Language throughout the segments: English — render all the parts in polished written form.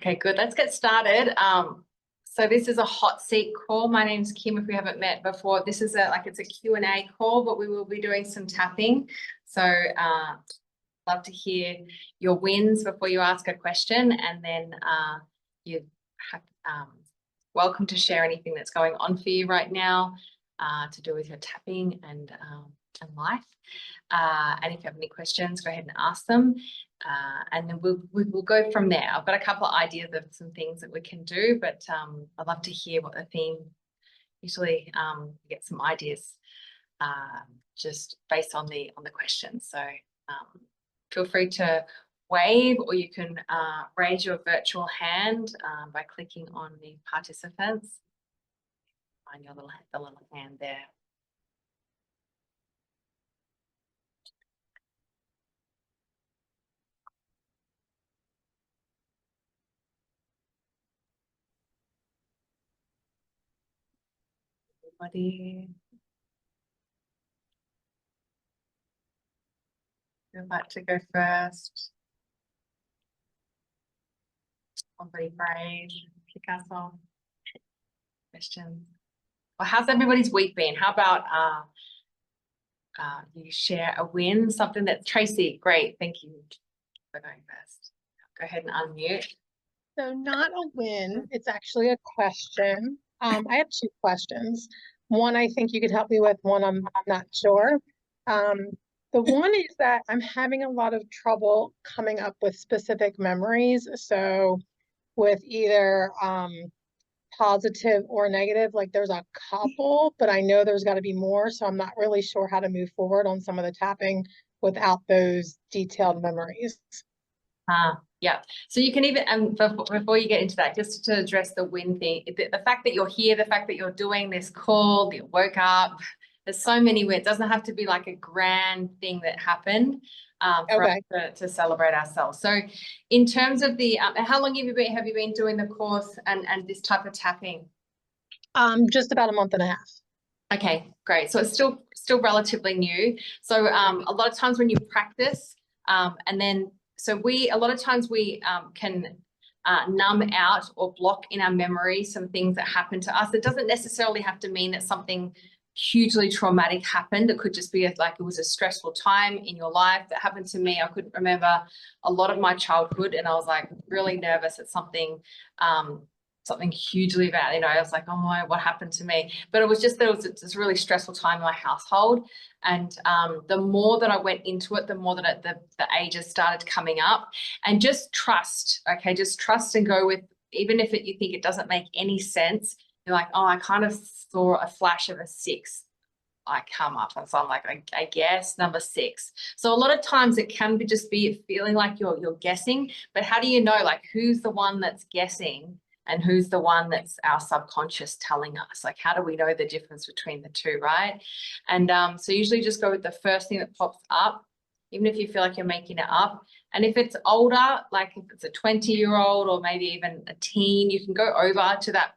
Okay, good. Let's get started. So this is a hot seat call. My name's Kim. If we haven't met before, this is it's a Q&A call, but we will be doing some tapping. So love to hear your wins before you ask a question, and then you're welcome to share anything that's going on for you right now to do with your tapping and life. And if you have any questions, go ahead and ask them. And then we'll go from there. I've got a couple of ideas of some things that we can do, but I'd love to hear what the theme. Usually get some ideas just based on the questions. So feel free to wave, or you can raise your virtual hand by clicking on the participants. Find your little hand there. Everybody, who'd like to go first? Somebody brave, kick us off. Questions. Well, how's everybody's week been? How about you share a win, something that Tracy, great, thank you for going first. Go ahead and unmute. So not a win, it's actually a question. I have two questions. One I think you could help me with, one I'm not sure. The one is that I'm having a lot of trouble coming up with specific memories. So with either positive or negative, like there's a couple, but I know there's got to be more. So I'm not really sure how to move forward on some of the tapping without those detailed memories. Yeah, so you can even, before you get into that, just to address the win thing, the fact that you're here, the fact that you're doing this call, you woke up, there's so many wins. It doesn't have to be like a grand thing that happened for us to celebrate ourselves. So in terms of the, how long have you been doing the course and this type of tapping? Just about a month and a half. Okay, great. So it's still relatively new. So a lot of times when you practice and then, so a lot of times we can numb out or block in our memory some things that happen to us. It doesn't necessarily have to mean that something hugely traumatic happened. It could just be like it was a stressful time in your life that happened to me. I could remember a lot of my childhood, and I was like really nervous at something hugely bad. I was like, oh my, what happened to me? But it was just that it was this really stressful time in my household. And the more that I went into it, the more that the ages started coming up. And just trust, okay? Just trust and go with, even if you think it doesn't make any sense, you're like, oh, I kind of saw a flash of a 6 come up. And so I'm like, I guess number 6. So a lot of times it can just be feeling like you're guessing, but how do you know, like, who's the one that's guessing and who's the one that's our subconscious telling us? Like, how do we know the difference between the two, right? And so usually just go with the first thing that pops up, even if you feel like you're making it up. And if it's older, like if it's a 20-year-old or maybe even a teen, you can go over to that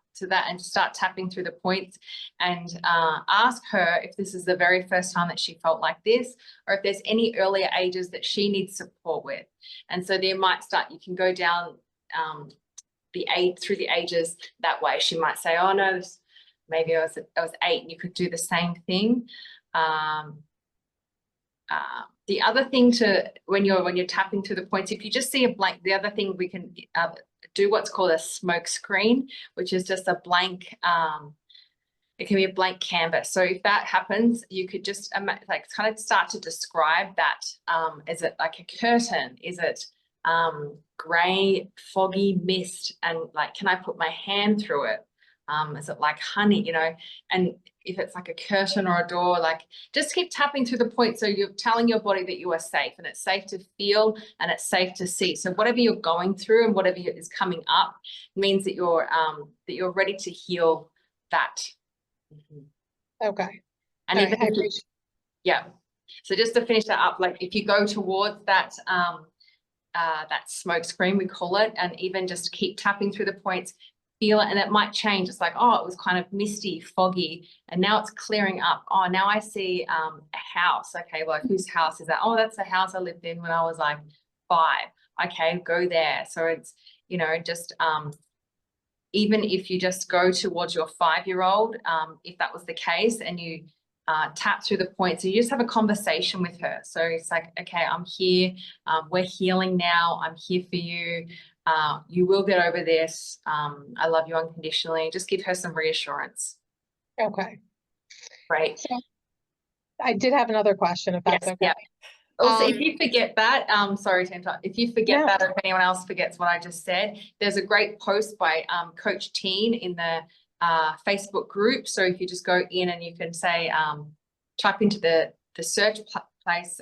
and start tapping through the points and ask her if this is the very first time that she felt like this, or if there's any earlier ages that she needs support with. And so they might start, you can go down through the ages that way. She might say, oh no, maybe I was 8, and you could do the same thing. The other thing when you're tapping through the points, if you just see a blank, the other thing we can do what's called a smoke screen, which is just a blank, it can be a blank canvas. So if that happens, you could just like kind of start to describe that. Is it like a curtain? Is it gray, foggy mist? And like, can I put my hand through it? Is it like honey, and if it's like a curtain or a door, like just keep tapping through the point. So you're telling your body that you are safe, and it's safe to feel and it's safe to see. So whatever you're going through and whatever is coming up means that you're ready to heal that. Okay. And even yeah. So just to finish that up, like if you go towards that that smoke screen, we call it, and even just keep tapping through the points, feel it, and it might change. It's like, oh, it was kind of misty, foggy, and now it's clearing up. Oh, now I see a house. Okay, well, whose house is that? Oh, that's the house I lived in when I was like 5. Okay, go there. So you know, just even if you just go towards your 5-year-old, if that was the case, and you tap through the points, so you just have a conversation with her. So it's like, okay, I'm here, we're healing now, I'm here for you, you will get over this, I love you unconditionally. Just give her some reassurance. Okay. Right. So I did have another question, if that's Yes, okay. yeah. Also, if you forget that, sorry to interrupt, if you forget No. that, or if anyone else forgets what I just said, there's a great post by Coach Teen in the Facebook group. So if you just go in and you can say, type into the search place,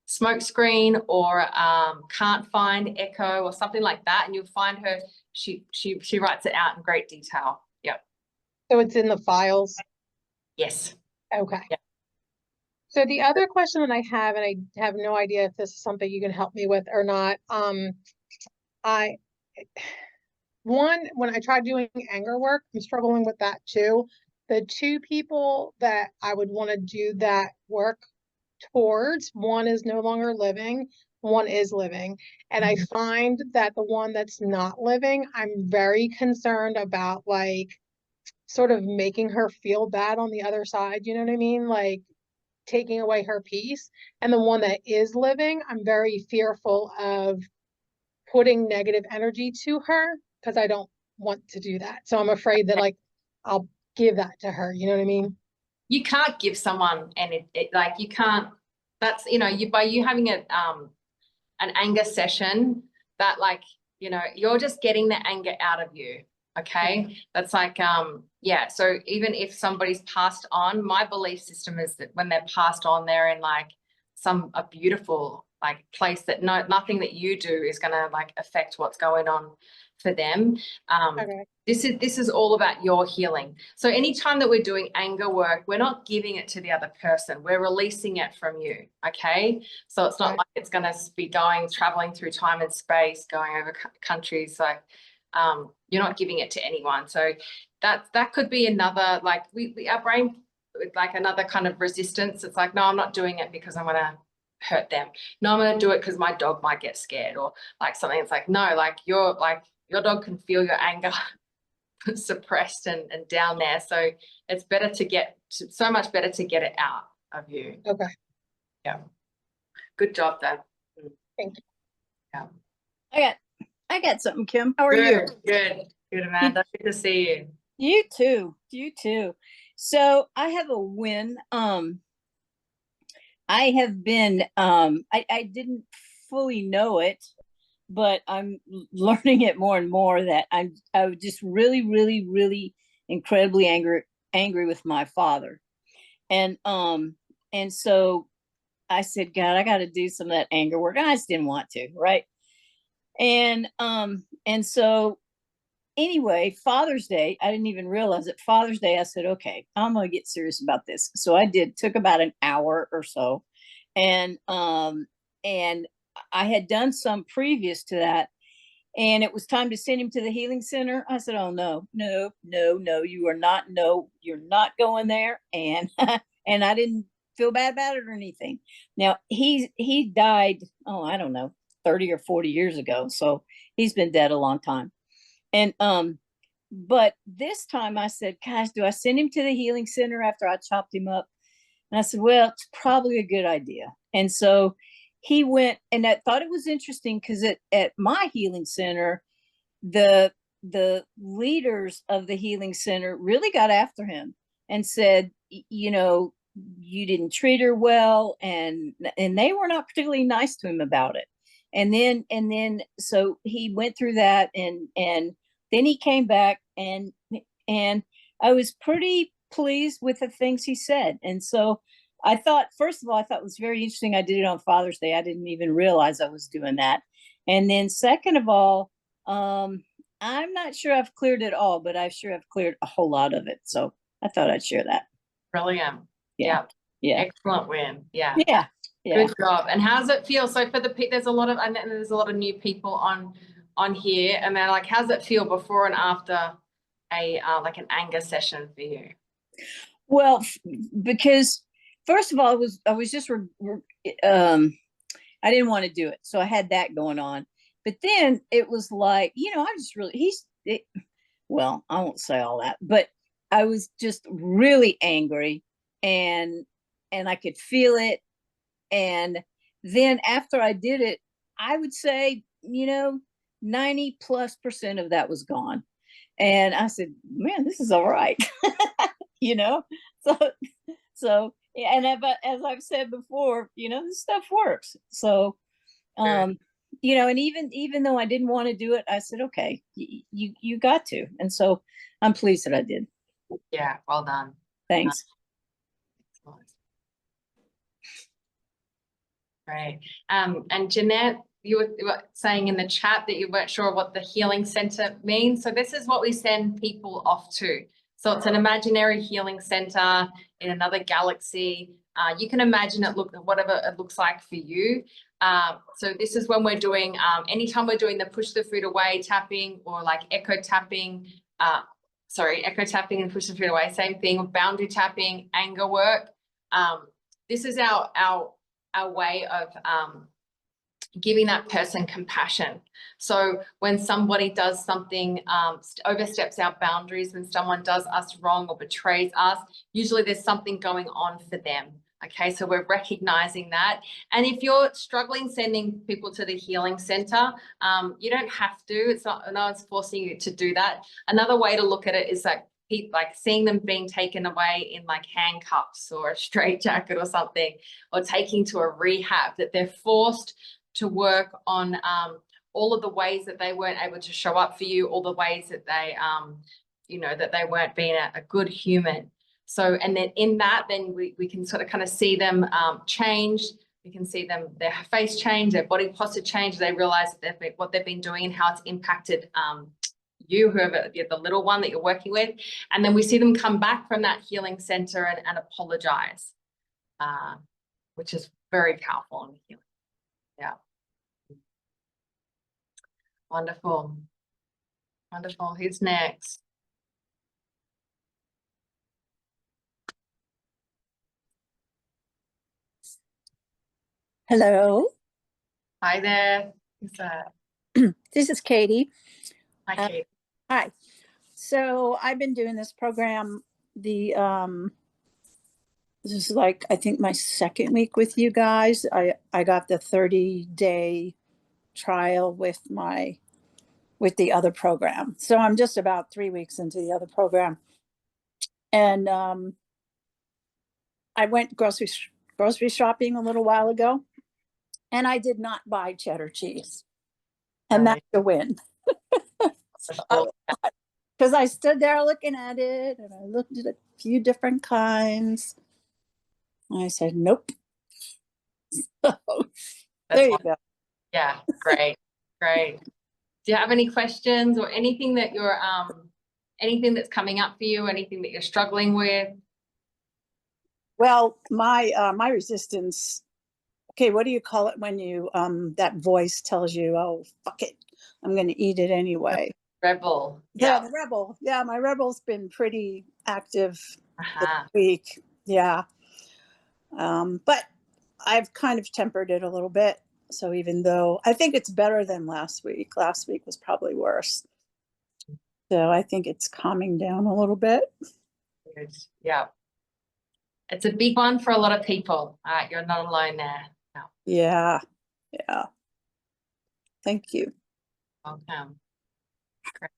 smoke screen, or can't find echo, or something like that, and you'll find her. She writes it out in great detail. Yep. So it's in the files? Yes. Okay. Yep. So the other question that I have, and I have no idea if this is something you can help me with or not, when I tried doing anger work, I'm struggling with that too. The two people that I would want to do that work towards, one is no longer living, one is living. And I find that the one that's not living, I'm very concerned about, like, sort of making her feel bad on the other side. You know what I mean? Like, taking away her peace. And the one that is living, I'm very fearful of putting negative energy to her, because I don't want to do that. So I'm afraid that, like, I'll give that to her. You know what I mean? You can't give someone, and like, you can't, that's, you know, by you having an anger session, that, like, you know, you're just getting the anger out of you. Okay. That's like, yeah. So even if somebody's passed on, my belief system is that when they're passed on, they're in like a beautiful like place that nothing that you do is going to like affect what's going on for them. Okay. This is all about your healing. So anytime that we're doing anger work, we're not giving it to the other person. We're releasing it from you. Okay. So it's not like it's going to be traveling through time and space, going over countries. So you're not giving it to anyone. So that could be another, like, our brain, like, another kind of resistance. It's like, no, I'm not doing it because I'm going to hurt them. No, I'm going to do it because my dog might get scared, or like something. It's like, no, like, your dog can feel your anger suppressed and down there. So it's better so much better to get it out of you. Okay. Yeah. Good job, then. Thank you. Yeah. I got something, Kim. How are you? Good, Amanda. Good to see you. You too. So I have a win. I have been, I didn't fully know it, but I'm learning it more and more, that I was just really, really, really incredibly angry with my father. And so I said, God, I got to do some of that anger work. I just didn't want to, right? And so anyway, Father's Day, I didn't even realize it. Father's Day, I said, okay, I'm gonna get serious about this. So I took about an hour or so. And I had done some previous to that, and it was time to send him to the healing center. I said, oh no, you're not going there. And and I didn't feel bad about it or anything. Now he died, oh, I don't know, 30 or 40 years ago. So he's been dead a long time. And but this time I said, gosh, do I send him to the healing center after I chopped him up? And I said, well, it's probably a good idea. And so he went, and I thought it was interesting because at my healing center, the leaders of the healing center really got after him and said, you know, you didn't treat her well, and they were not particularly nice to him about it. And then so he went through that, and then he came back, and I was pretty pleased with the things he said. And so I thought, first of all, I thought it was very interesting. I did it on Father's Day. I didn't even realize I was doing that. And then second of all, I'm not sure I've cleared it all, but I sure have cleared a whole lot of it. So I thought I'd share that. Brilliant. Yeah. Excellent win. Yeah. Good job. And how does it feel? So for there's a lot of new people on here, and they're like, how's it feel before and after a like an anger session for you? Well, because first of all, I was just I didn't want to do it, so I had that going on. But then it was like, I just really, well, I won't say all that, but I was just really angry, and I could feel it. And then after I did it, I would say, 90+% of that was gone. And I said, man, this is all right. you know? So, yeah, and as I've said before, this stuff works. So, Sure. and even though I didn't want to do it, I said, okay, you got to. And so I'm pleased that I did. Yeah, well done. Thanks. Great. And Jeanette, you were saying in the chat that you weren't sure what the healing center means. So this is what we send people off to. So it's an imaginary healing center in another galaxy. You can imagine it whatever it looks like for you. So this is when we're doing, anytime we're doing the push the food away tapping, or like echo tapping, echo tapping and push the food away, same thing, boundary tapping, anger work. This is our way of giving that person compassion. So when somebody does something, oversteps our boundaries, when someone does us wrong or betrays us, usually there's something going on for them. Okay, so we're recognizing that. And if you're struggling sending people to the healing center, you don't have to. It's not, no one's forcing you to do that. Another way to look at it is like seeing them being taken away in like handcuffs or a straitjacket or something, or taking to a rehab, that they're forced to work on all of the ways that they weren't able to show up for you, all the ways that they, that they weren't being a good human. So, and then in that, then we can sort of kind of see them change. We can see them, their face change, their body posture change. They realize that what they've been doing and how it's impacted you, whoever, the little one that you're working with. And then we see them come back from that healing center and apologize, which is very powerful in healing. Yeah. Wonderful. Wonderful. Who's next? Hello. Hi there. Who's that? This is Katie. Hi, Kate. Hi. So I've been doing this program. This is like, I think, my second week with you guys. I got the 30-day trial with the other program. So I'm just about 3 weeks into the other program. And I went grocery shopping a little while ago, and I did not buy cheddar cheese. And Right. that's a win. Because I stood there looking at it, and I looked at a few different kinds. I said, nope. So, there you go. Yeah, great, great. Do you have any questions or anything that you're anything that's coming up for you, anything that you're struggling with? Well, my resistance. Okay, what do you call it when you that voice tells you, oh, fuck it, I'm going to eat it anyway? Rebel. Yeah, the rebel. Yeah, my rebel's been pretty active this Uh-huh. week. Yeah. But I've kind of tempered it a little bit. So even though I think it's better than last week was probably worse. So I think it's calming down a little bit. Good. Yeah. It's a big one for a lot of people. You're not alone there. No. Yeah. Yeah. Thank you. Welcome. Great.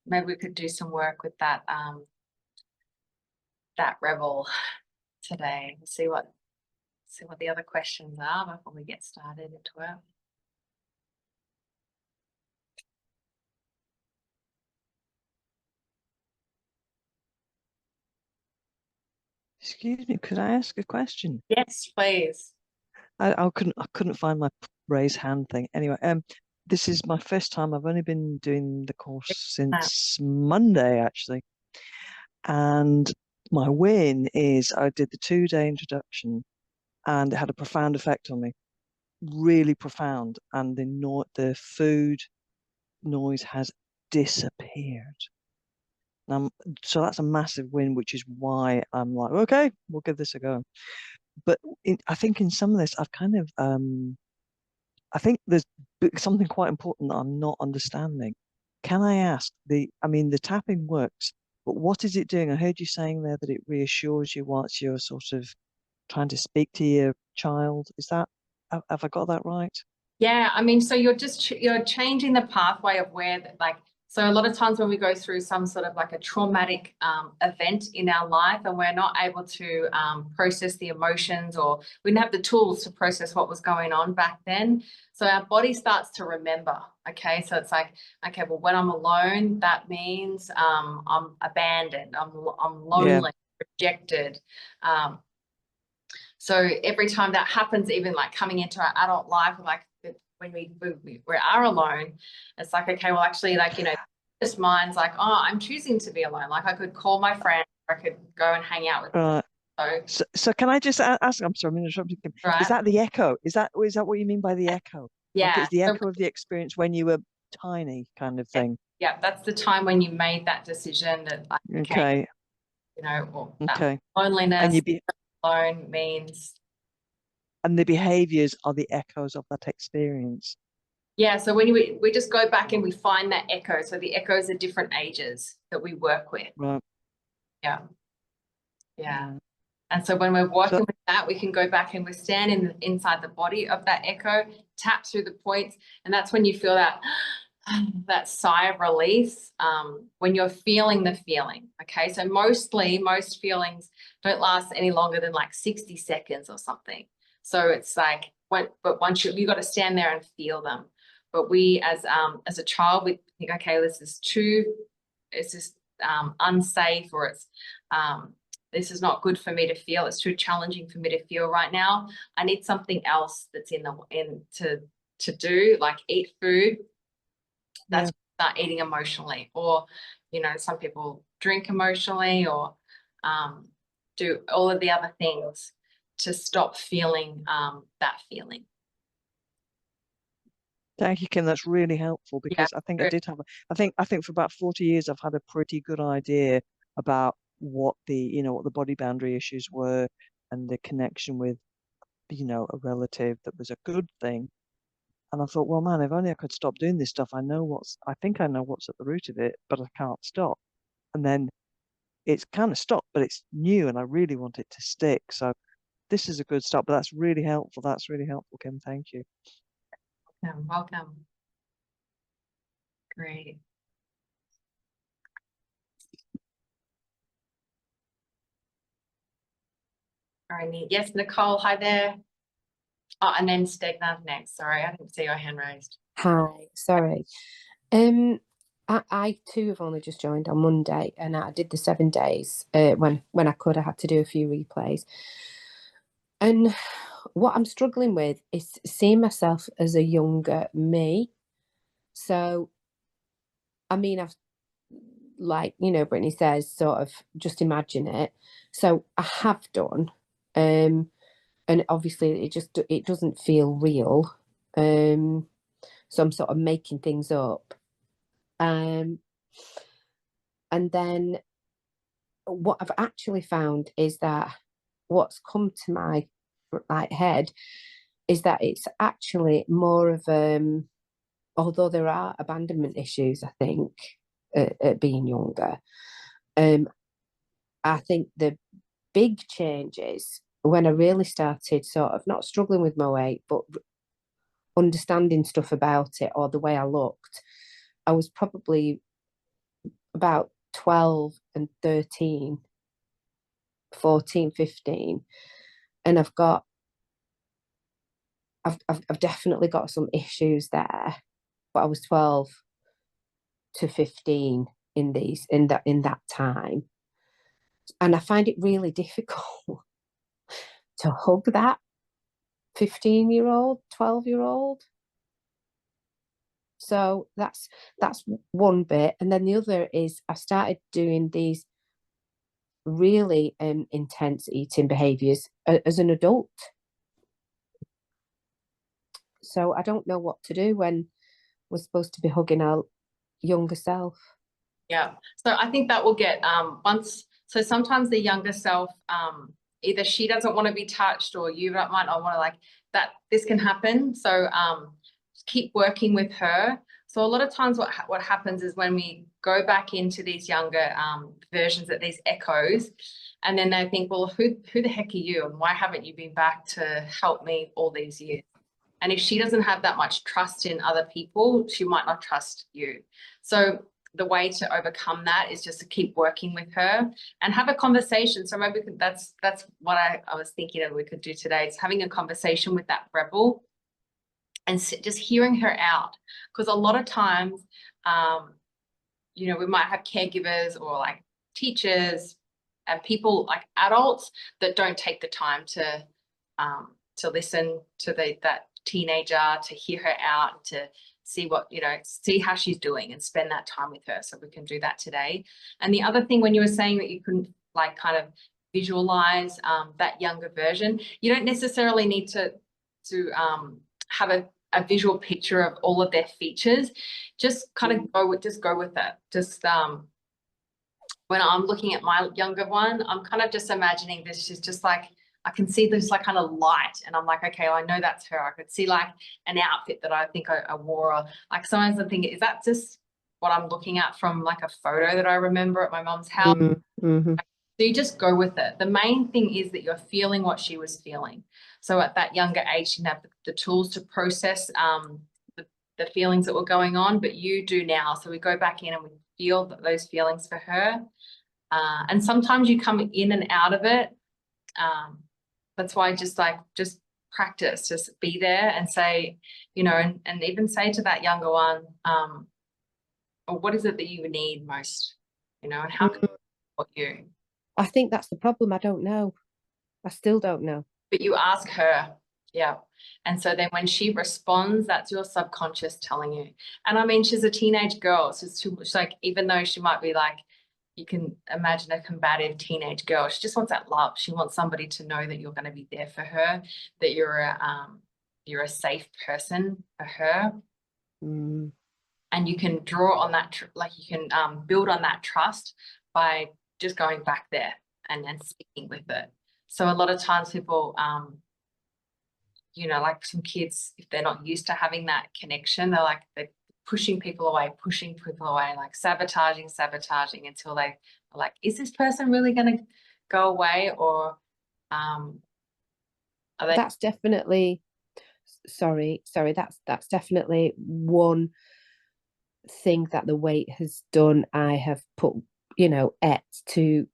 Maybe we could do some work with that that rebel today. We'll see what the other questions are before we get started into it. Excuse me, could I ask a question? Yes, please. I couldn't find my raise hand thing. Anyway, this is my first time. I've only been doing the course since Monday, actually. And my win is I did the 2-day introduction, and it had a profound effect on me. Really profound. And the food noise has disappeared. So that's a massive win, which is why I'm like, okay, we'll give this a go. But I think in some of this, I've kind of I think there's something quite important that I'm not understanding. Can I ask I mean, the tapping works, but what is it doing? I heard you saying there that it reassures you whilst you're sort of trying to speak to your child. Is that, have I got that right? Yeah, I mean, so you're just you're changing the pathway of like, so a lot of times when we go through some sort of like a traumatic event in our life and we're not able to process the emotions, or we didn't have the tools to process what was going on back then. So our body starts to remember. Okay, so it's like, okay, well, when I'm alone, that means I'm abandoned, I'm lonely, rejected. So every time that happens, even like coming into our adult life, like when we are alone, it's like, okay, well, actually, like, you know, this mind's like, oh, I'm choosing to be alone. Like I could call my friend, or I could go and hang out with them. So can I just ask, I'm sorry, I'm interrupting you. Right. Is that the echo? Is that what you mean by the echo? Yeah. Like it's the echo of the experience when you were tiny kind of thing. Yeah, that's the time when you made that decision that, like, okay, you know, or loneliness, and alone means. And the behaviors are the echoes of that experience. Yeah, so when we just go back and we find that echo. So the echoes are different ages that we work with. Right. Yeah. And so when we're working with that, we can go back and we stand inside the body of that echo, tap through the points, and that's when you feel that that sigh of release, when you're feeling the feeling. Okay, so most feelings don't last any longer than like 60 seconds or something. So it's like, but once you got to stand there and feel them. But we, as a child, we think, okay, this is unsafe, or it's this is not good for me to feel. It's too challenging for me to feel right now. I need something else that's to do, like eat food. That's start eating emotionally, or, you know, some people drink emotionally, or do all of the other things to stop feeling that feeling. Thank you, Kim. That's really helpful, because I think I think for about 40 years I've had a pretty good idea about what the body boundary issues were, and the connection with, a relative that was a good thing. And I thought, well, man, if only I could stop doing this stuff. I think I know what's at the root of it, but I can't stop. And then it's kind of stopped, but it's new, and I really want it to stick. So this is a good start, but that's really helpful. That's really helpful, Kim. Thank you. Welcome. Great. All right, yes, Nicole, hi there. Oh, and then Stegna's next. Sorry, I didn't see your hand raised. Hi, sorry. I too have only just joined on Monday, and I did the 7 days when I could. I had to do a few replays. And what I'm struggling with is seeing myself as a younger me. So, I mean, I've, like, you know, Brittany says, sort of just imagine it. So I have done, and obviously it doesn't feel real. So I'm sort of making things up. And then what I've actually found is that what's come to my head is that it's actually more of although there are abandonment issues, I think, at being younger, I think the big changes when I really started sort of not struggling with my weight, but understanding stuff about it, or the way I looked. I was probably about 12 and 13, 14, 15, and I've definitely got some issues there, but I was 12 to 15 in that time, and I find it really difficult to hug that 15-year-old, 12-year-old. So that's one bit. And then the other is I started doing these really intense eating behaviors as an adult. So I don't know what to do when we're supposed to be hugging our younger self. Yeah, so I think that will get so sometimes the younger self either she doesn't want to be touched or you might not want to, like, that this can happen. So keep working with her. So a lot of times what happens is when we go back into these younger versions, at these echoes, and then they think, well, who the heck are you, and why haven't you been back to help me all these years? And if she doesn't have that much trust in other people, she might not trust you. So the way to overcome that is just to keep working with her and have a conversation. So maybe that's what I was thinking that we could do today, is having a conversation with that rebel and just hearing her out. Because a lot of times, you know, we might have caregivers or like teachers and people, like adults, that don't take the time to listen to that teenager, to hear her out, to see what, you know, see how she's doing and spend that time with her. So we can do that today. And the other thing, when you were saying that you can like kind of visualize that younger version, you don't necessarily need to have a visual picture of all of their features. Just kind of go with that. Just when I'm looking at my younger one, I'm kind of just imagining this. She's just like, I can see this like kind of light, and I'm like, okay, well, I know that's her. I could see like an outfit that I think I wore, or like sometimes I'm thinking, is that just what I'm looking at from like a photo that I remember at my mom's house? Mm-hmm. So you just go with it. The main thing is that you're feeling what she was feeling. So at that younger age, you have the tools to process the feelings that were going on, but you do now. So we go back in and we feel those feelings for her. And sometimes you come in and out of it. That's why just practice, just be there and say, you know, and even say to that younger one, or what is it that you need most, you know, and how can I support you? I think that's the problem. I don't know. I still don't know. But you ask her, yeah. And so then when she responds, that's your subconscious telling you. And I mean, she's a teenage girl. So it's like, even though she might be like, you can imagine a combative teenage girl, she just wants that love. She wants somebody to know that you're going to be there for her, that you're a safe person for her. Mm. And you can draw on that, like you can build on that trust by just going back there and speaking with it. So a lot of times people, you know, like some kids, if they're not used to having that connection, they're pushing people away, like sabotaging until they are like, is this person really going to go away? Or are they? That's definitely, sorry, that's definitely one thing that the weight has done. I have put, you know, to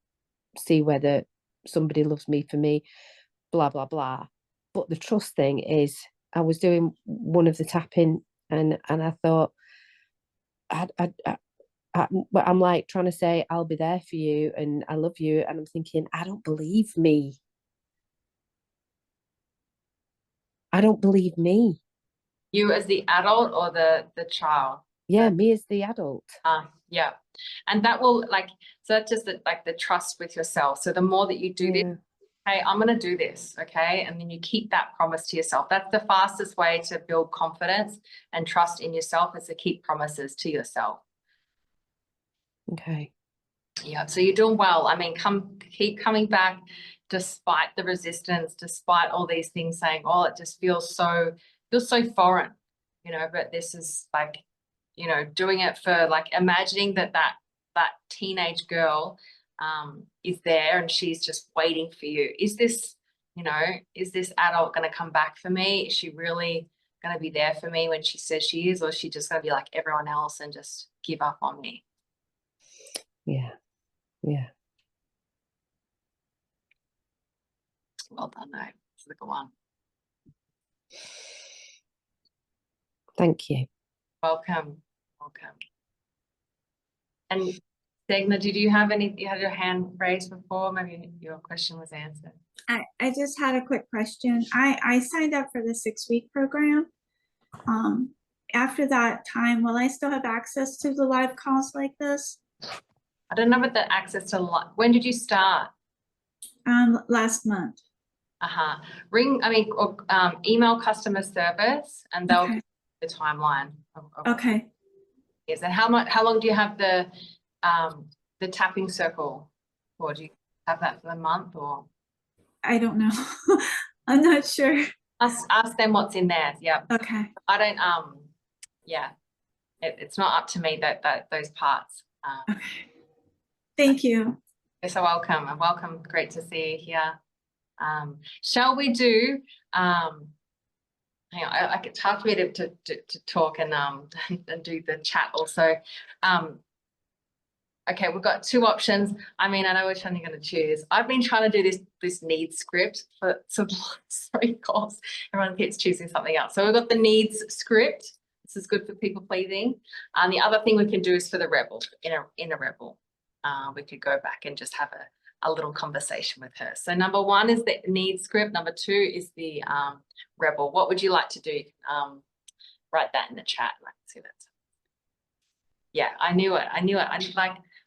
see whether somebody loves me for me, blah, blah, blah. But the trust thing is, I was doing one of the tapping and I thought, but I'm like trying to say, I'll be there for you and I love you. And I'm thinking, I don't believe me. I don't believe me. You as the adult or the child? Yeah, me as the adult. Yeah. And that will so that's just the trust with yourself. So the more that you do this, okay, I'm going to do this. Okay. And then you keep that promise to yourself. That's the fastest way to build confidence and trust in yourself, is to keep promises to yourself. Okay. Yeah. So you're doing well. I mean, keep coming back despite the resistance, despite all these things saying, oh, it just feels so foreign, you know, but this is like, you know, doing it for imagining that teenage girl is there and she's just waiting for you. Is this adult going to come back for me? Is she really going to be there for me when she says she is, or is she just going to be like everyone else and just give up on me? Yeah. Well done, though. It's a good one. Thank you. Welcome. And Dagna, did you had your hand raised before? Maybe your question was answered. I just had a quick question. I signed up for the 6-week program. After that time, will I still have access to the live calls like this? I don't know about the access to when did you start? Last month. Email customer service and they'll give you the timeline of Okay. Yes. And how long do you have the tapping circle for? Do you have that for the month or? I don't know. I'm not sure. Ask them what's in there. Yeah. Okay. I don't, yeah, it's not up to me that those parts. Okay. Thank you. You're so welcome and welcome. Great to see you here. Shall we do, hang on, it's hard for me to talk and do the chat also. Okay, we've got two options. I mean, I know which one you're going to choose. I've been trying to do this needs script for some last 3 calls. Everyone keeps choosing something else. So we've got the needs script. This is good for people pleasing. And the other thing we can do is for the rebel, in a rebel. We could go back and just have a little conversation with her. So number 1 is the needs script. Number 2 is the rebel. What would you like to do? Write that in the chat. I can see that. Yeah, I knew it.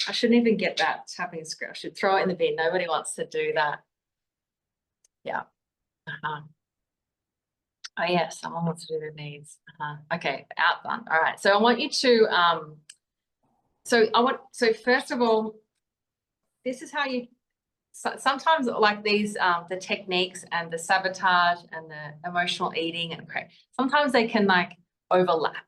I shouldn't even get that tapping script. I should throw it in the bin. Nobody wants to do that. Yeah. Oh yeah, someone wants to do their needs. Okay, outbound. All right. So I want you to so first of all, this is how you sometimes like these the techniques and the sabotage and the emotional eating and sometimes they can like overlap.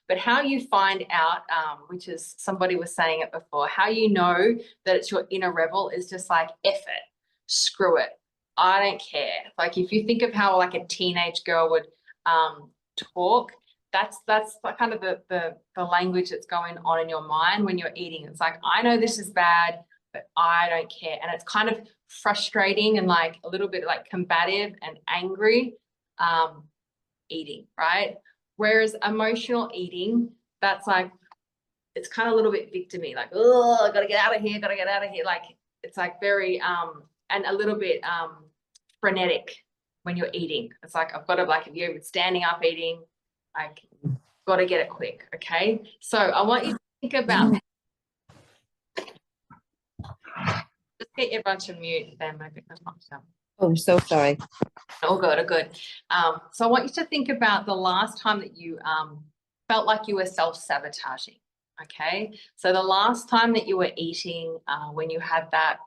But how you find out, which is somebody was saying it before, how you know that it's your inner rebel is just like, F it, screw it, I don't care. Like if you think of how like a teenage girl would talk, that's like kind of the language that's going on in your mind when you're eating. It's like, I know this is bad, but I don't care. And it's kind of frustrating and like a little bit like combative and angry eating, right? Whereas emotional eating, that's like, it's kind of a little bit victimy, like, oh, I gotta get out of here, gotta get out of here. Like, it's like very, and a little bit frenetic when you're eating. It's like, I've got to, like, if you're standing up eating, like, got to get it quick, okay? So I want you to think about, just get everyone to mute them. Oh, I'm so sorry. All good, all good. So I want you to think about the last time that you felt like you were self-sabotaging, okay? So the last time that you were eating, when you had that,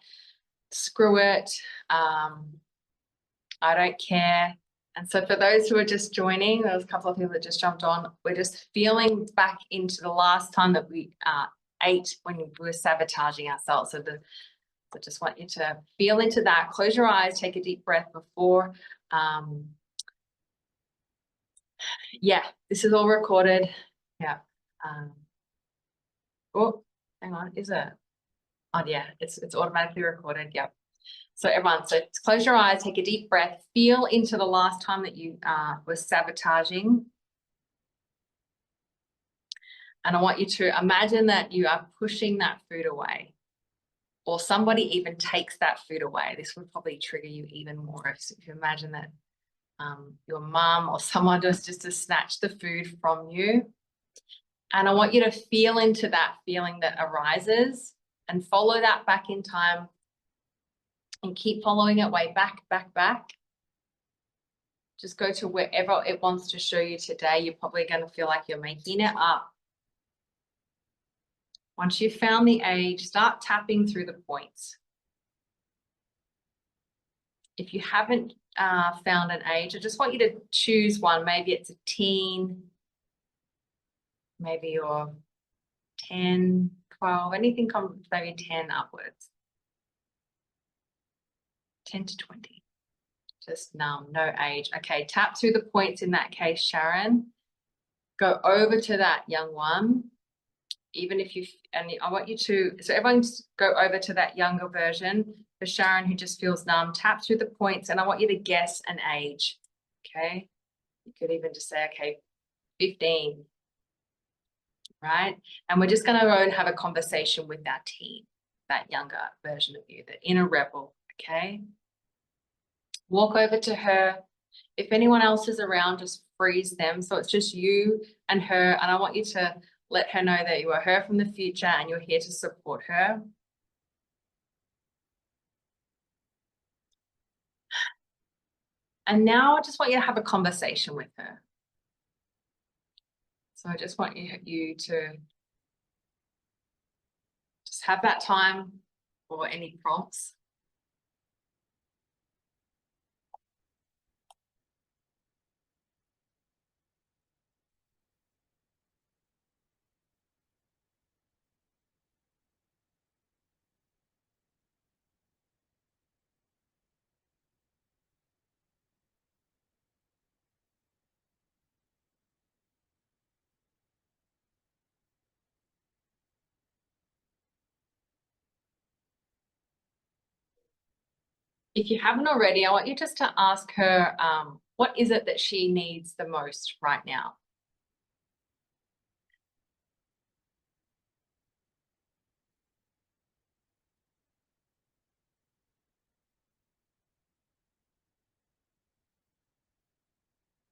screw it, I don't care. And so for those who are just joining, there was a couple of people that just jumped on, we're just feeling back into the last time that we ate when we were sabotaging ourselves. So I just want you to feel into that. Close your eyes, take a deep breath before. Yeah, this is all recorded. Yeah. Oh, hang on, is it? Oh yeah, it's automatically recorded. Yep. So everyone, so close your eyes, take a deep breath, feel into the last time that you were sabotaging. And I want you to imagine that you are pushing that food away, or somebody even takes that food away. This would probably trigger you even more if you imagine that your mum or someone just to snatch the food from you. And I want you to feel into that feeling that arises and follow that back in time and keep following it way back, back, back. Just go to wherever it wants to show you today. You're probably going to feel like you're making it up. Once you've found the age, start tapping through the points. If you haven't found an age, I just want you to choose one. Maybe it's a teen, maybe you're 10, 12, anything from maybe 10 upwards. 10 to 20. Just no age. Okay, tap through the points in that case, Sharon. Go over to that young one. Even if you, and I want you to, so everyone just go over to that younger version. For Sharon, who just feels numb, tap through the points, and I want you to guess an age, okay? You could even just say, okay, 15, right? And we're just gonna go and have a conversation with that teen, that younger version of you, the inner rebel, okay? Walk over to her. If anyone else is around, just freeze them. So it's just you and her, and I want you to let her know that you are her from the future and you're here to support her. And now I just want you to have a conversation with her. So I just want you to just have that time for any prompts. If you haven't already, I want you just to ask her, what is it that she needs the most right now?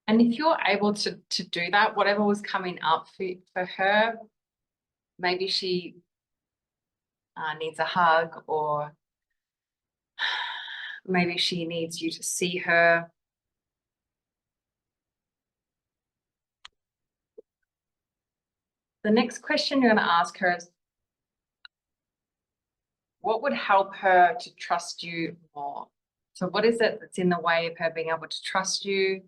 And if you're able to do that, whatever was coming up for her, maybe she needs a hug, or maybe she needs you to see her. The next question you're going to ask her is, what would help her to trust you more? So what is it that's in the way of her being able to trust you?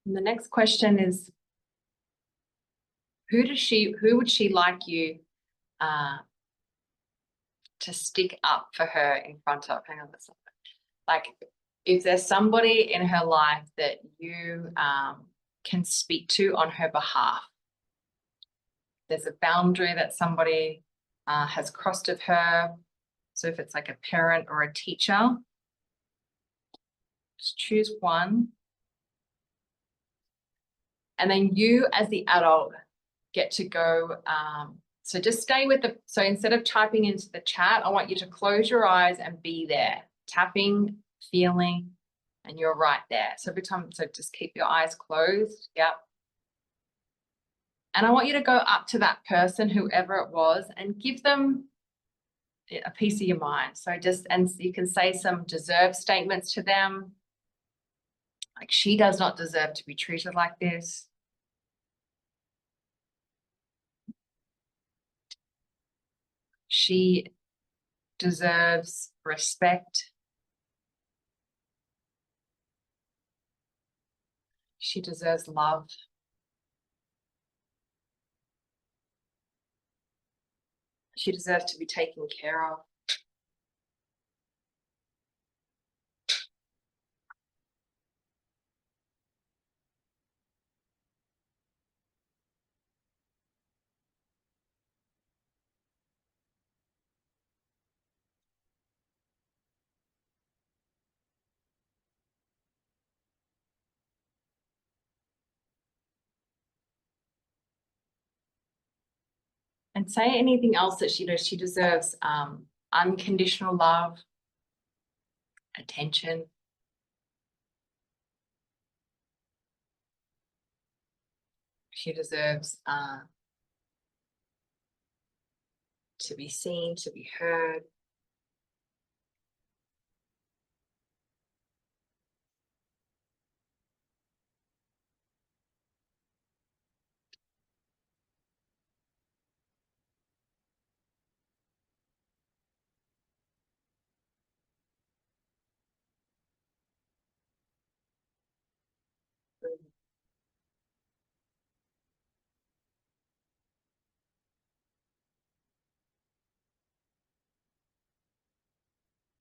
And the next question is, who would she like you to stick up for her in front of? Hang on a second. Like, is there somebody in her life that you can speak to on her behalf? There's a boundary that somebody has crossed of her. So if it's like a parent or a teacher, just choose one. And then you as the adult get to go. So just stay with so instead of typing into the chat, I want you to close your eyes and be there, tapping, feeling, and you're right there. So every time, so just keep your eyes closed. Yep. And I want you to go up to that person, whoever it was, and give them a piece of your mind. So and you can say some deserve statements to them. Like, she does not deserve to be treated like this. She deserves respect. She deserves love. She deserves to be taken care of. And say anything else that she deserves unconditional love, attention. She deserves to be seen, to be heard.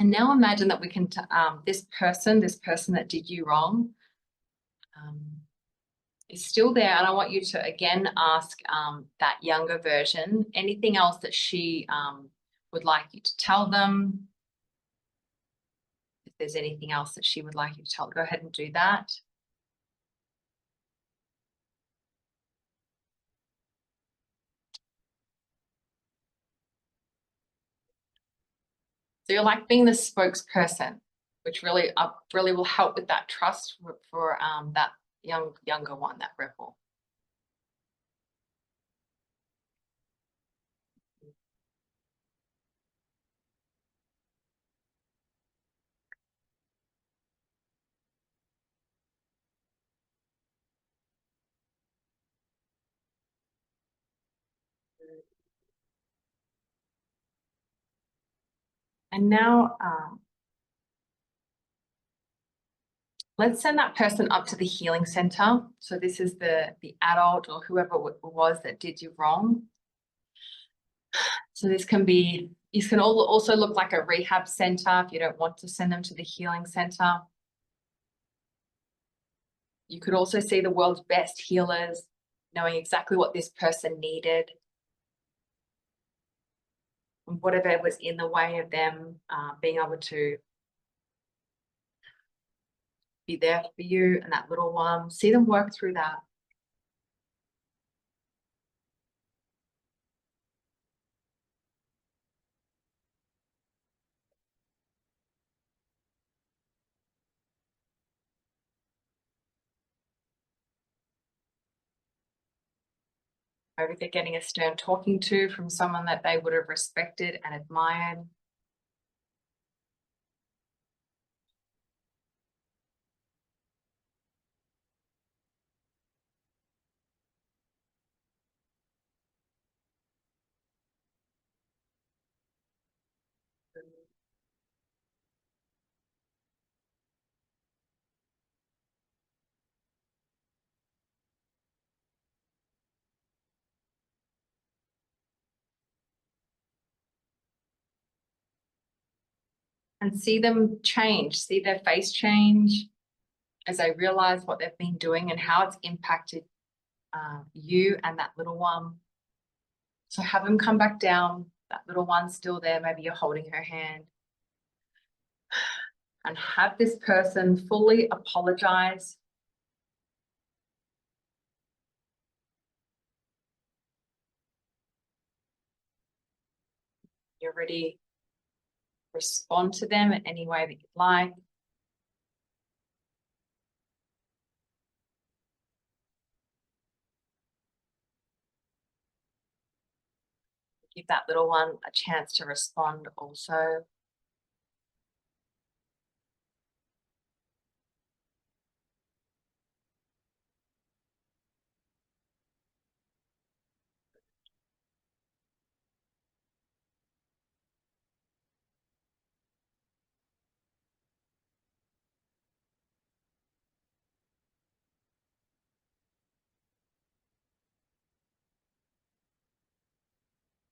And now imagine that we can, this person that did you wrong is still there. And I want you to again ask that younger version, anything else that she would like you to tell them. If there's anything else that she would like you to tell, go ahead and do that. So you're like being the spokesperson, which really will help with that trust for that younger one, that rebel. And now let's send that person up to the healing center. So this is the adult or whoever it was that did you wrong. So this can be These can also look like a rehab center if you don't want to send them to the healing center. You could also see the world's best healers knowing exactly what this person needed. And whatever was in the way of them being able to be there for you and that little one. See them work through that. Maybe they're getting a stern talking to from someone that they would have respected and admired. And see them change, see their face change as they realize what they've been doing and how it's impacted you and that little one. So have them come back down, that little one's still there, maybe you're holding her hand. And have this person fully apologize. You're ready. Respond to them in any way that you'd like. Give that little one a chance to respond also.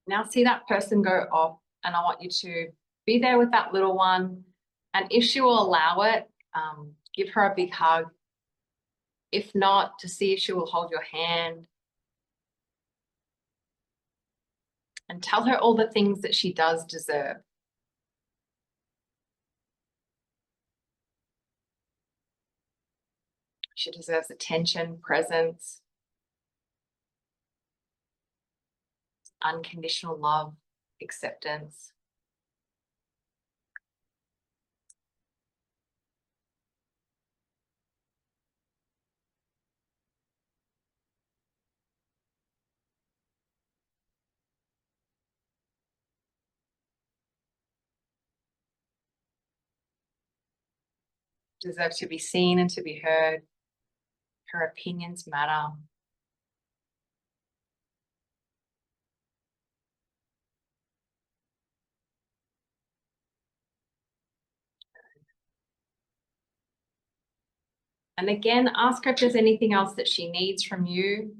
Now see that person go off, and I want you to be there with that little one. And if she will allow it, give her a big hug. If not, to see if she will hold your hand. And tell her all the things that she does deserve. She deserves attention, presence, unconditional love, acceptance. Deserves to be seen and to be heard. Her opinions matter. And again, ask her if there's anything else that she needs from you.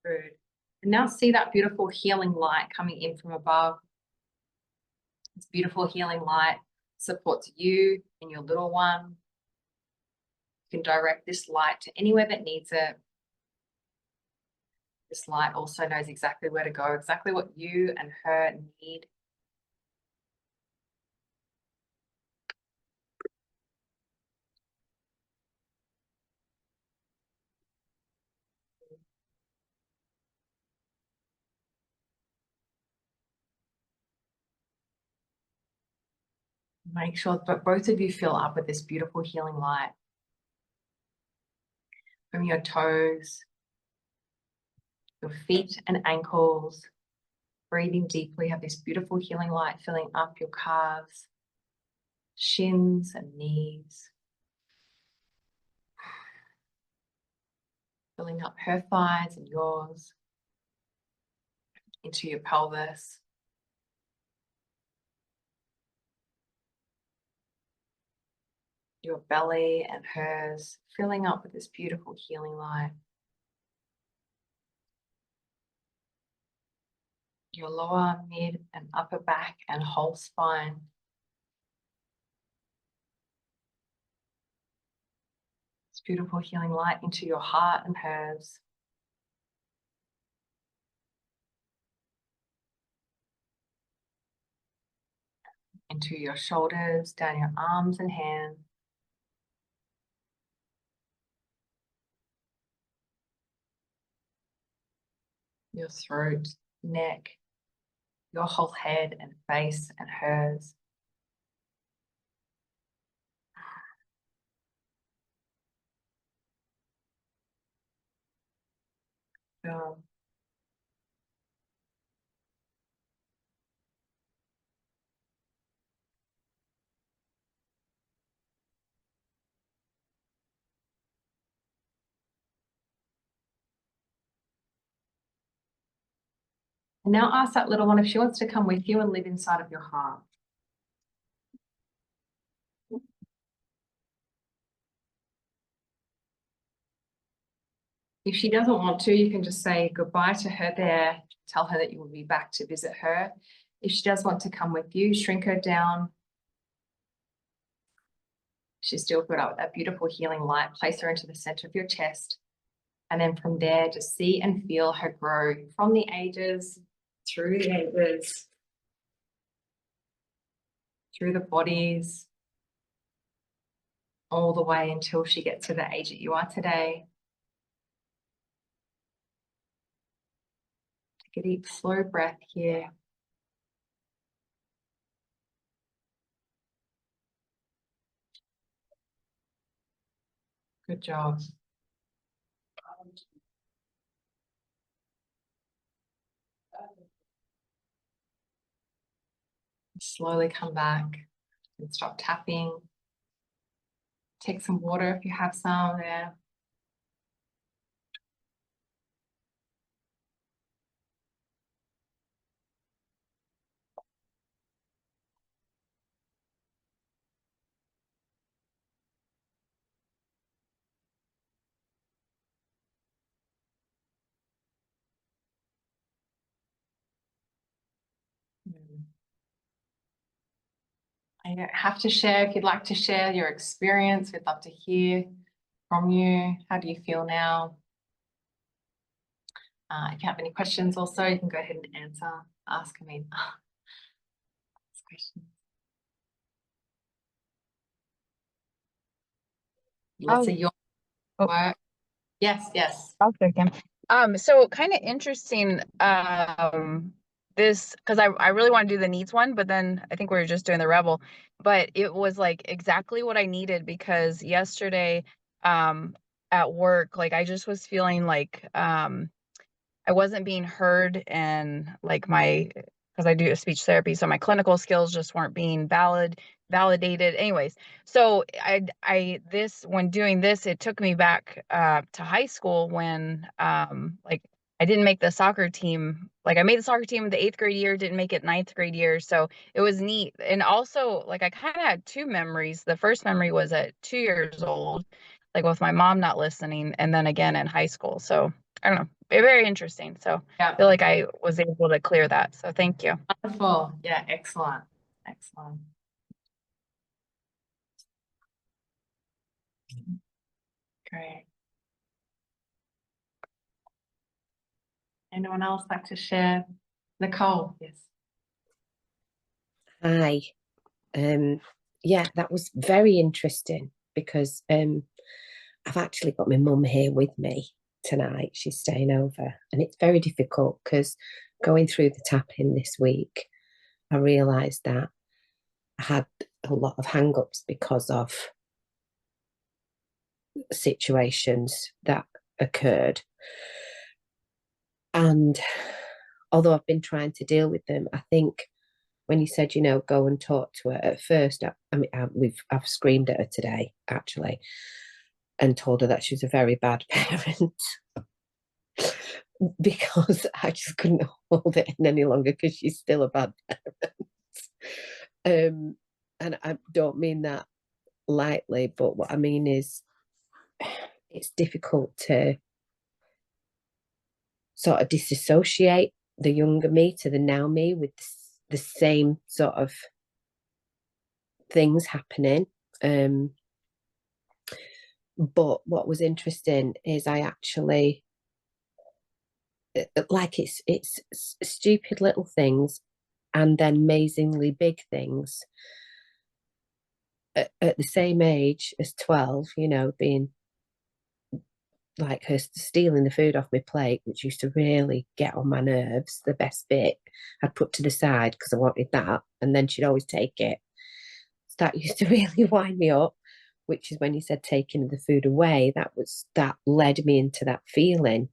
Good. And now see that beautiful healing light coming in from above. This beautiful healing light supports you and your little one. You can direct this light to anywhere that needs it. This light also knows exactly where to go, exactly what you and her need. Make sure that both of you fill up with this beautiful healing light. From your toes, your feet and ankles, Breathing deeply, have this beautiful healing light filling up your calves, shins and knees. Filling up her thighs and yours, into your pelvis. Your belly and hers, filling up with this beautiful healing light. Your lower, mid, and upper back and whole spine. This beautiful healing light into your heart and hers. Into your shoulders, down your arms and hands. Your throat, neck, your whole head and face and hers. Feel now ask that little one if she wants to come with you and live inside of your heart. If she doesn't want to, you can just say goodbye to her there. Tell her that you will be back to visit her. If she does want to come with you, shrink her down. She's still got up that beautiful healing light. Place her into the center of your chest. And then from there, just see and feel her grow from the ages, through the ages, through the bodies, all the way until she gets to the age that you are today. Take a deep, slow breath here. Good job. Slowly come back and stop tapping. Take some water if you have some there. You don't have to share. If you'd like to share your experience, we'd love to hear from you. How do you feel now? If you have any questions also, you can go ahead and ask questions. Let's say your work. Yes, yes. Okay, Kim. So kind of interesting, this, because I really want to do the needs one, but then I think we were just doing the rebel, but it was like exactly what I needed, because yesterday, at work, like I just was feeling like, I wasn't being heard, and like because I do speech therapy, so my clinical skills just weren't being validated. Anyways, so when doing this, it took me back to high school when like I didn't make the soccer team. Like I made the soccer team in the 8th grade year, didn't make it 9th grade year. So it was neat. And also like I kind of had two memories. The first memory was at 2 years old, like with my mom not listening, and then again in high school. So I don't know, very interesting. So Yeah. I feel like I was able to clear that. So thank you. Wonderful. Yeah, excellent. Excellent. Great. Anyone else like to share? Nicole, yes. Hi. Yeah, that was very interesting, because I've actually got my mum here with me tonight. She's staying over, and it's very difficult because going through the tapping this week, I realised that I had a lot of hang-ups because of situations that occurred. And although I've been trying to deal with them, I think when you said, you know, go and talk to her at first, I've screamed at her today, actually, and told her that she was a very bad parent because I just couldn't hold it in any longer because she's still a bad parent. And I don't mean that lightly, but what I mean is it's difficult to sort of disassociate the younger me to the now me with the same sort of things happening. But what was interesting is I actually, like, it's stupid little things and then amazingly big things at the same age as 12, you know, being like her stealing the food off my plate, which used to really get on my nerves. The best bit I'd put to the side because I wanted that, and then she'd always take it. So that used to really wind me up, which is when you said taking the food away, that led me into that feeling.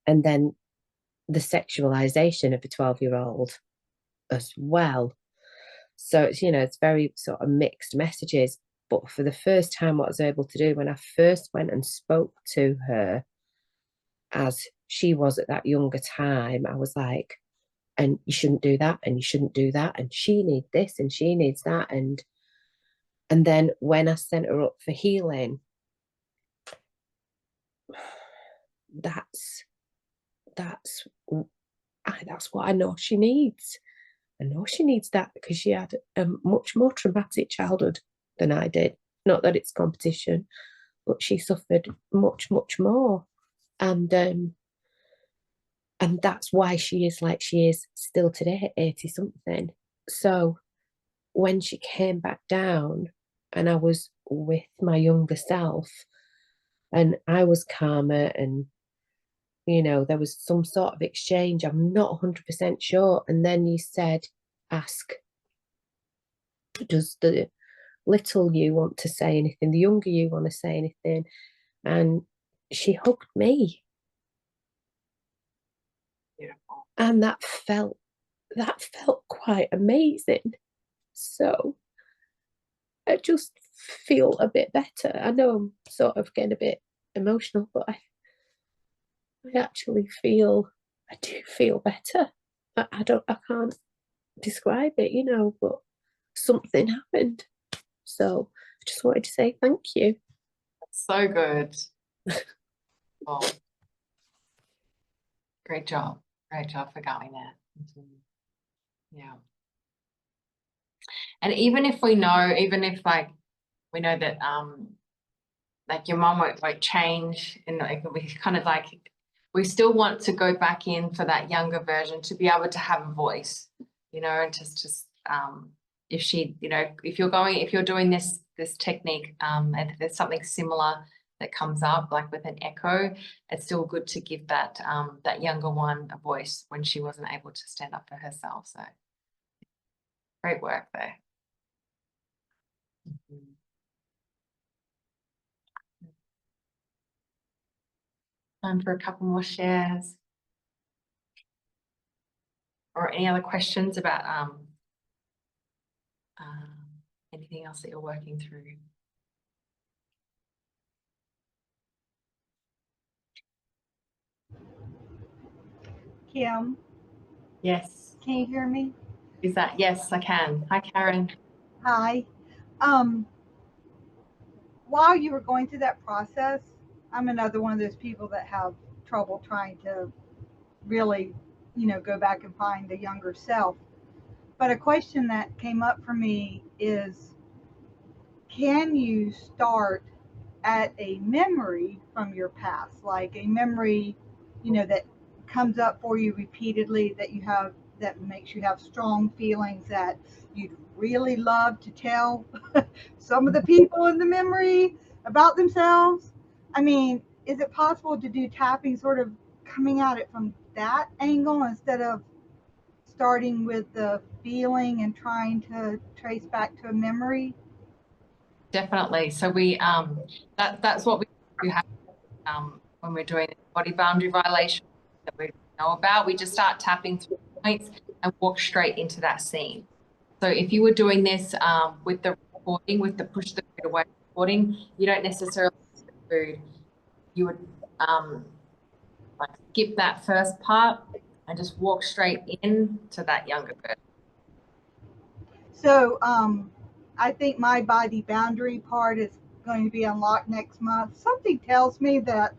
And then the sexualization of a 12-year-old as well. So it's, you know, it's very sort of mixed messages. But for the first time, what I was able to do when I first went and spoke to her as she was at that younger time, I was like, and you shouldn't do that, and you shouldn't do that, and she needs this, and she needs that. And then when I sent her up for healing, that's what I know she needs. I know she needs that because she had a much more traumatic childhood than I did. Not that it's competition, but she suffered much, much more. And that's why she is like she is still today, 80 something. So when she came back down and I was with my younger self and I was calmer and, you know, there was some sort of exchange, I'm not 100% sure. And then you said, ask, does the little you want to say anything? The younger you want to say anything? And she hugged me. Beautiful. And that felt quite amazing. So I just feel a bit better. I know I'm sort of getting a bit emotional, but I actually I do feel better. I can't describe it, you know, but something happened. So I just wanted to say thank you. So good. Well, great job. Great job for going there. Yeah. And even if we know, like we know that like your mom won't change, and like we kind of like we still want to go back in for that younger version to be able to have a voice, you know, and just if she, you know, if you're doing this technique and if there's something similar that comes up like with an echo, it's still good to give that that younger one a voice when she wasn't able to stand up for herself. So great work there. Time for a couple more shares. Or any other questions about anything else that you're working through? Kim, Yes. can you hear me? Is that, yes, I can. Hi, Karen. Hi. While you were going through that process, I'm another one of those people that have trouble trying to really, go back and find the younger self. But a question that came up for me is, can you start at a memory from your past, like a memory, that comes up for you repeatedly, that makes you have strong feelings that you'd really love to tell some of the people in the memory about themselves? I mean, is it possible to do tapping sort of coming at it from that angle instead of starting with the feeling and trying to trace back to a memory? Definitely. So we that's what we have when we're doing body boundary violation, that we've know about. We just start tapping through points and walk straight into that scene. So if you were doing this with the recording, with the push the food away recording, you don't necessarily push the food. You would like skip that first part and just walk straight in to that younger bird. So I think my body boundary part is going to be unlocked next month. Something tells me that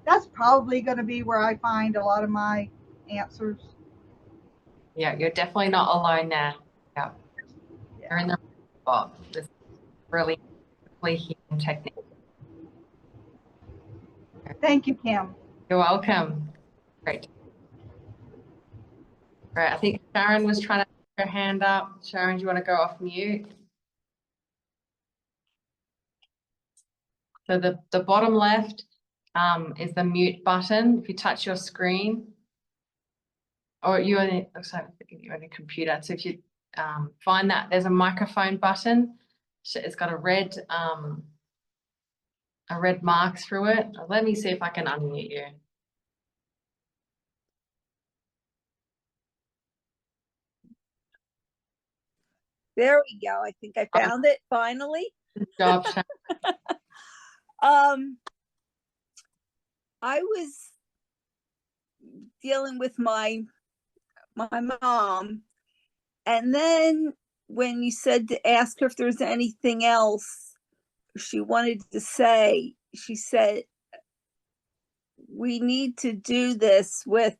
that's probably going to be where I find a lot of my answers. Yeah, you're definitely not alone there. Yeah, you're in the right spot. This really healing technique. Thank you, Kim. You're welcome. Great. Great. I think Sharon was trying to put her hand up. Sharon, do you want to go off mute? So the bottom left is the mute button. If you touch your screen, or you only looks like you're on a computer. So if you find that there's a microphone button, it's got a red mark through it. Let me see if I can unmute you. There we go. I think I found it finally. Good job, Sharon. I was dealing with my mom, and then when you said to ask her if there's anything else she wanted to say, she said, we need to do this with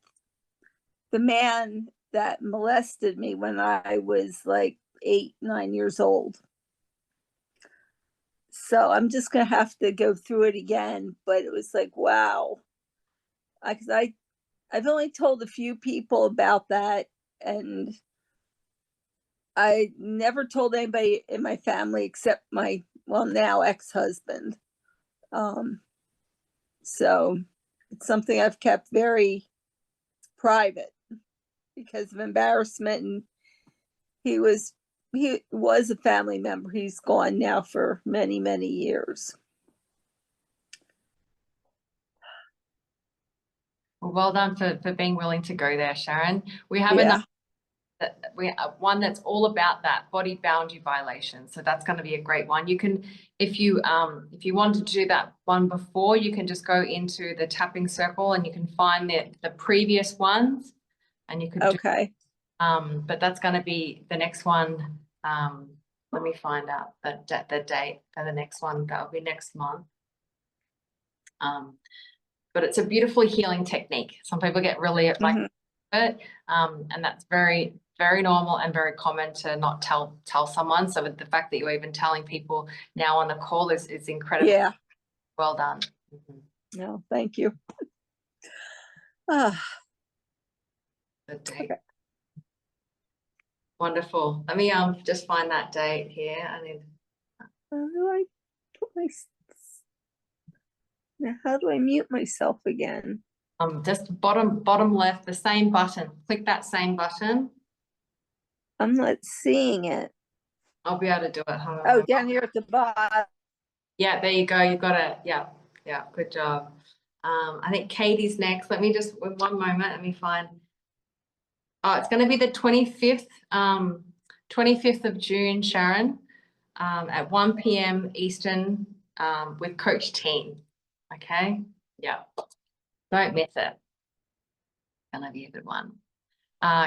the man that molested me when I was like 8, 9 years old. So I'm just gonna have to go through it again, but it was like, wow. Because I've only told a few people about that, and I never told anybody in my family except my, well, now ex-husband. So it's something I've kept very private because of embarrassment. And he was a family member. He's gone now for many, many years. Well done for being willing to go there, Sharon. We have Yeah. one that's all about that body boundary violation. So that's going to be a great one. You can, if you wanted to do that one before, you can just go into the tapping circle and you can find the previous ones, and you could Okay. but that's going to be the next one. Let me find out the date for the next one. That'll be next month. But it's a beautifully healing technique. Some people get really like it, and that's very, very normal and very common to not tell someone. So with the fact that you're even telling people now on the call is incredible. Yeah. Well done. No, thank you. The date. Okay. Wonderful. Let me just find that date here. I need. Now, how do I mute myself again? Just bottom left, the same button. Click that same button. I'm not seeing it. I'll be able to do it. Hold on. Oh, down here at the bottom. Yeah, there you go. You've got it. Yeah, good job. I think Katie's next. Let me just, one moment, let me find. Oh, it's going to be the 25th, 25th of June, Sharon, at 1 p.m. Eastern, with Coach Teen. Okay. Yeah. Don't miss it. Gonna be a good one.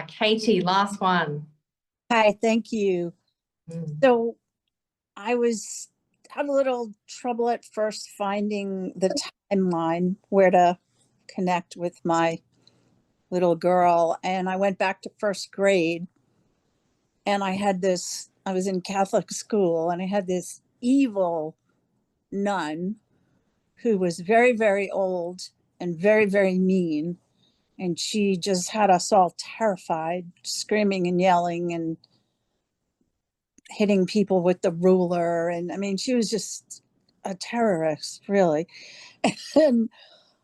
Katie, last one. Hi, thank you. So I had a little trouble at first finding the timeline where to connect with my little girl, and I went back to first grade, and I was in Catholic school, and I had this evil nun who was very, very old and very, very mean, and she just had us all terrified, screaming and yelling and hitting people with the ruler. And I mean, she was just a terrorist, really. And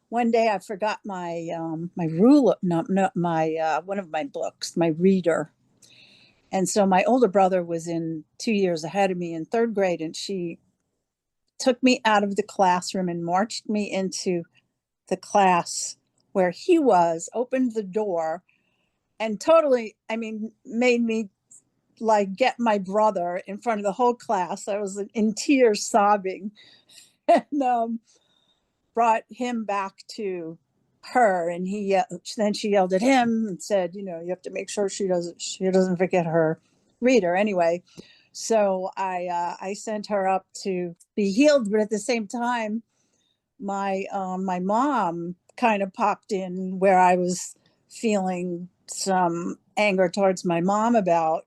one day I forgot my my ruler, not my one of my books, my reader. And so my older brother was in 2 years ahead of me in third grade, and she took me out of the classroom and marched me into the class where he was, opened the door, and totally, I mean, made me like get my brother in front of the whole class. I was in tears sobbing, and brought him back to her, and then she yelled at him and said, you know, you have to make sure she doesn't forget her reader. Anyway, so I sent her up to be healed, but at the same time, my mom kind of popped in where I was feeling some anger towards my mom about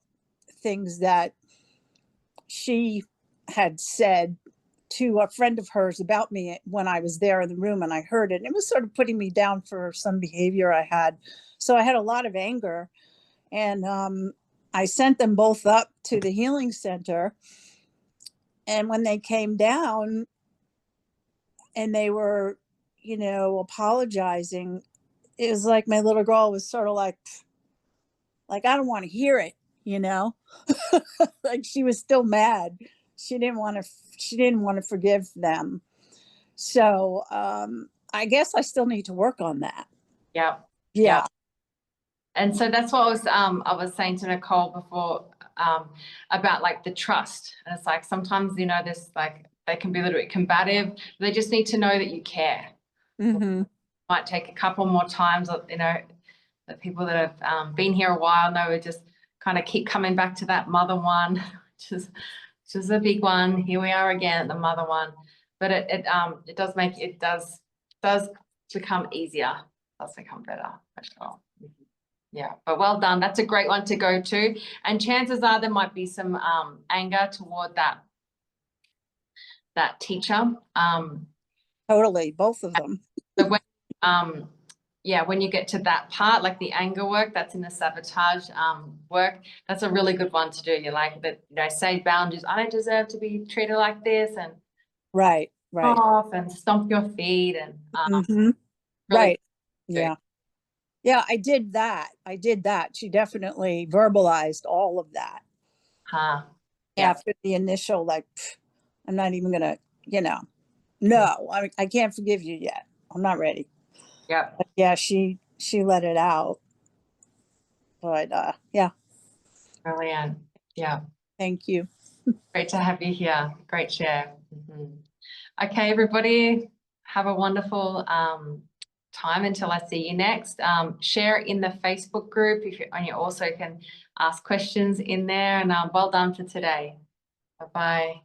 things that she had said to a friend of hers about me when I was there in the room, and I heard it. And it was sort of putting me down for some behavior I had. So I had a lot of anger, and I sent them both up to the healing center. And when they came down and they were, you know, apologizing, it was like my little girl was sort of like I don't want to hear it, you know. Like she was still mad. She didn't want to forgive them. So I guess I still need to work on that. Yeah. Yeah. And so that's what I was saying to Nicole before about like the trust. And it's like sometimes, you know, this like they can be a little bit combative. They just need to know that you care. Mm-hmm. Might take a couple more times, you know, the people that have been here a while know we just kind of keep coming back to that mother one, which is a big one. Here we are again at the mother one. But it does make it does become easier, does become better for sure. Yeah, but well done. That's a great one to go to. And chances are there might be some anger toward that teacher. Totally, both of them. So when yeah, when you get to that part, like the anger work, that's in the sabotage work, that's a really good one to do. You like that, you know, say boundaries. I don't deserve to be treated like this, and Right. off and stomp your feet and Mm-hmm. really Right. good. Yeah, I did that. She definitely verbalized all of that Yeah. after the initial, like, I'm not even gonna, you know, no, I can't forgive you yet. I'm not ready. Yep. But yeah, she let it out. But yeah, Brilliant. Yeah. thank you. Great to have you here. Great share. Okay, everybody, have a wonderful time until I see you next. Share in the Facebook group and you also can ask questions in there. And well done for today. Bye-bye.